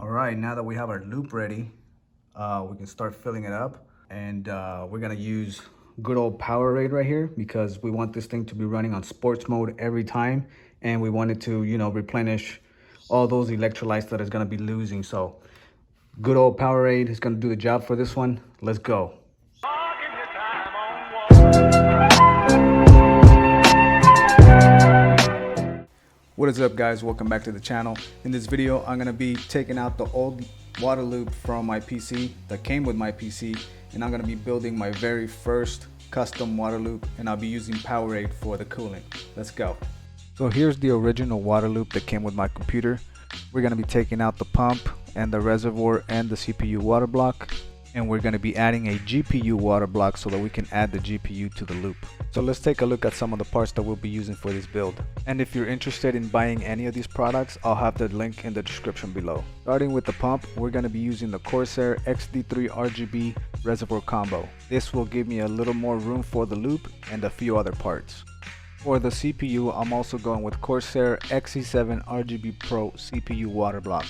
All right, now that we have our loop ready, we can start filling it up. And we're gonna use good old POWERADE right here because we want this thing to be running on sports mode every time. And we want it to, replenish all those electrolytes that it's gonna be losing. So good old POWERADE is gonna do the job for this one. Let's go. What is up, guys? Welcome back to the channel. In this video, I'm gonna be taking out the old water loop from my PC that came with my PC, and I'm gonna be building my very first custom water loop, and I'll be using POWERADE for the cooling. Let's go. So here's the original water loop that came with my computer. We're gonna be taking out the pump and the reservoir and the CPU water block, and we're going to be adding a GPU water block so that we can add the GPU to the loop. So let's take a look at some of the parts that we'll be using for this build. And if you're interested in buying any of these products, I'll have the link in the description below. Starting with the pump, we're going to be using the Corsair XD3 RGB reservoir combo. This will give me a little more room for the loop and a few other parts. For the CPU, I'm also going with Corsair XE7 RGB Pro CPU water block.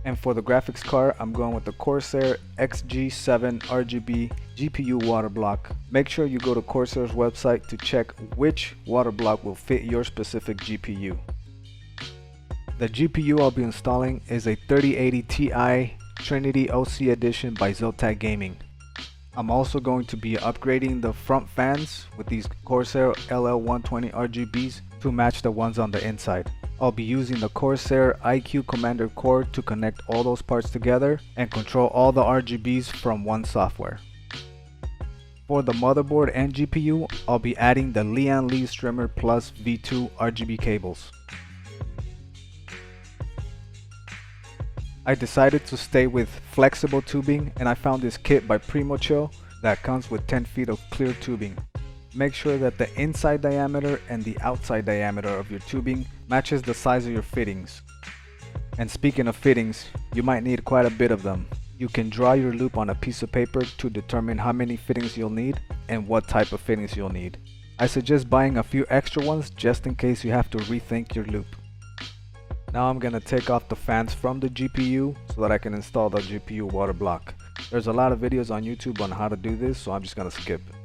And for the graphics card, I'm going with the Corsair XG7 RGB GPU water block. Make sure you go to Corsair's website to check which water block will fit your specific GPU. The GPU I'll be installing is a 3080 Ti Trinity OC Edition by Zotac Gaming. I'm also going to be upgrading the front fans with these Corsair LL120 RGBs to match the ones on the inside. I'll be using the Corsair iQ Commander core to connect all those parts together and control all the RGBs from one software. For the motherboard and GPU, I'll be adding the Lian Li Streamer Plus V2 RGB cables. I decided to stay with flexible tubing, and I found this kit by Primochill that comes with 10 feet of clear tubing. Make sure that the inside diameter and the outside diameter of your tubing matches the size of your fittings. And speaking of fittings, you might need quite a bit of them. You can draw your loop on a piece of paper to determine how many fittings you'll need and what type of fittings you'll need. I suggest buying a few extra ones just in case you have to rethink your loop. Now I'm going to take off the fans from the GPU so that I can install the GPU water block. There's a lot of videos on YouTube on how to do this, so I'm just going to skip it.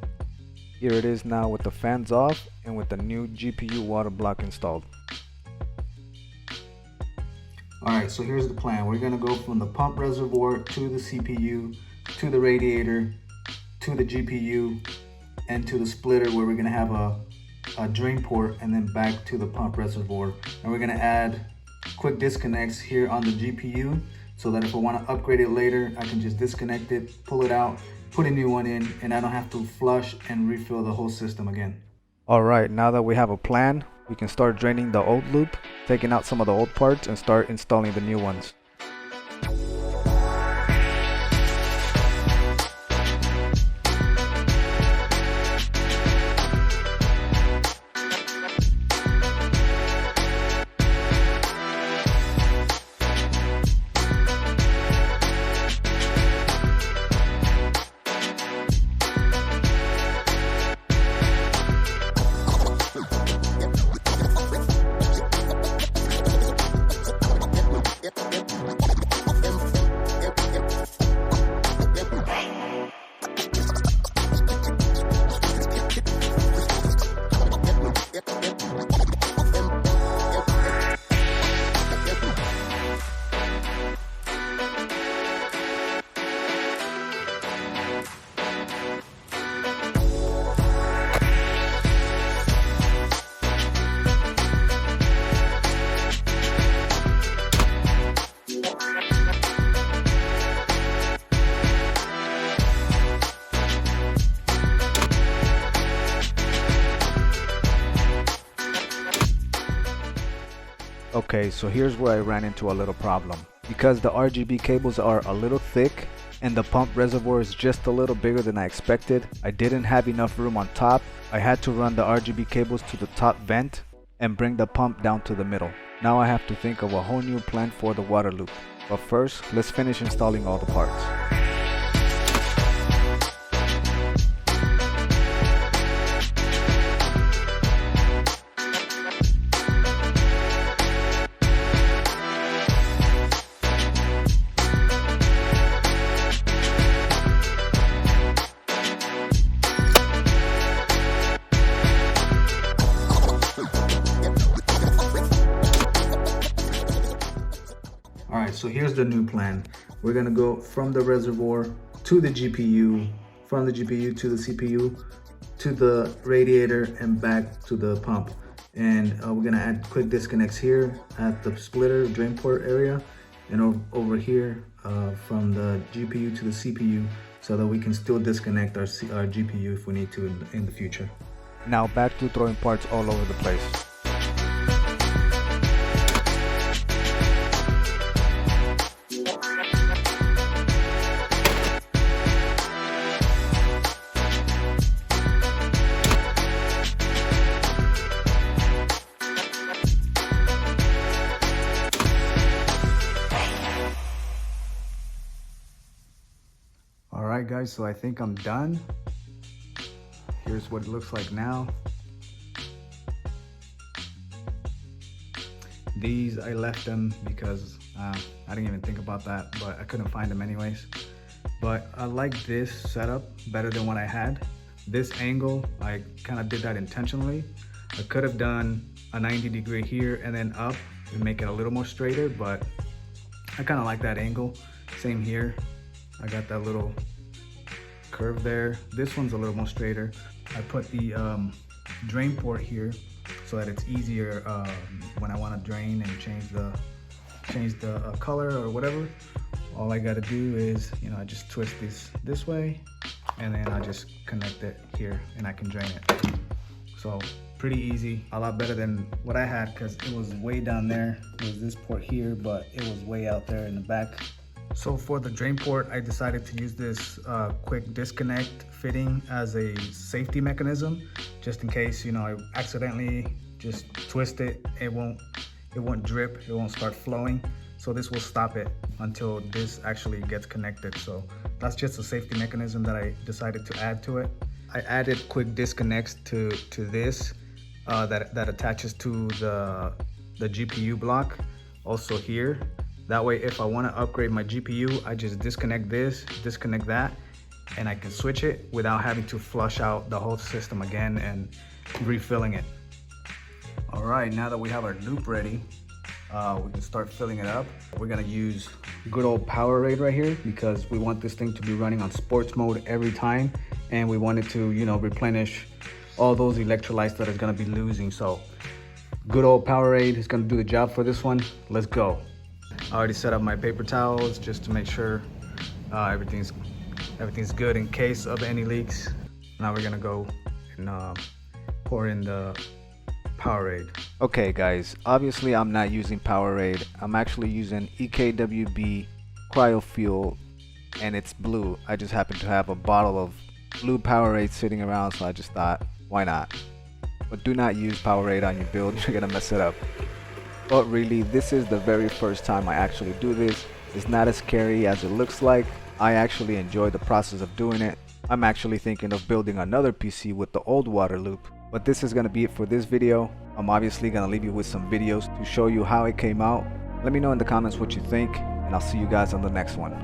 Here it is now with the fans off and with the new GPU water block installed. Alright, so here's the plan. We're going to go from the pump reservoir to the CPU, to the radiator, to the GPU, and to the splitter where we're going to have a drain port, and then back to the pump reservoir. And we're going to add quick disconnects here on the GPU so that if I want to upgrade it later, I can just disconnect it, pull it out, put a new one in, and I don't have to flush and refill the whole system again. Alright, now that we have a plan, we can start draining the old loop, taking out some of the old parts, and start installing the new ones. Okay, so here's where I ran into a little problem. Because the RGB cables are a little thick and the pump reservoir is just a little bigger than I expected, I didn't have enough room on top. I had to run the RGB cables to the top vent and bring the pump down to the middle. Now I have to think of a whole new plan for the water loop. But first, let's finish installing all the parts. All right, so here's the new plan. We're gonna go from the reservoir to the GPU, from the GPU to the CPU, to the radiator, and back to the pump. And we're gonna add quick disconnects here at the splitter drain port area, and over here from the GPU to the CPU, so that we can still disconnect our GPU if we need to in the future. Now back to throwing parts all over the place. Alright guys, so I think I'm done. Here's what it looks like now. These, I left them because I didn't even think about that, but I couldn't find them anyways. But I like this setup better than what I had. This angle, I kind of did that intentionally. I could have done a 90-degree here and then up and make it a little more straighter, but I kind of like that angle. Same here. I got that little curve there. This one's a little more straighter. I put the drain port here so that it's easier when I want to drain and change the color or whatever. All I got to do is, I just twist this way, and then I just connect it here and I can drain it. So pretty easy, a lot better than what I had, because it was way down there. It was this port here, but it was way out there in the back. So for the drain port, I decided to use this quick disconnect fitting as a safety mechanism, just in case, I accidentally just twist it. It won't drip, it won't start flowing. So this will stop it until this actually gets connected. So that's just a safety mechanism that I decided to add to it. I added quick disconnects to this that attaches to the GPU block, also here. That way, if I want to upgrade my GPU, I just disconnect this, disconnect that, and I can switch it without having to flush out the whole system again and refilling it. All right, now that we have our loop ready, we can start filling it up. We're gonna use good old POWERADE right here, because we want this thing to be running on sports mode every time, and we want it to, replenish all those electrolytes that it's gonna be losing. So good old POWERADE is gonna do the job for this one. Let's go. I already set up my paper towels just to make sure everything's good in case of any leaks. Now we're gonna go and pour in the POWERADE. Okay guys, obviously I'm not using POWERADE. I'm actually using EKWB Cryo Fuel, and it's blue. I just happen to have a bottle of blue POWERADE sitting around, so I just thought, why not? But do not use POWERADE on your build, you're gonna mess it up. But really, this is the very first time I actually do this. It's not as scary as it looks like. I actually enjoy the process of doing it. I'm actually thinking of building another PC with the old water loop. But this is going to be it for this video. I'm obviously going to leave you with some videos to show you how it came out. Let me know in the comments what you think, and I'll see you guys on the next one.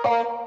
Bye.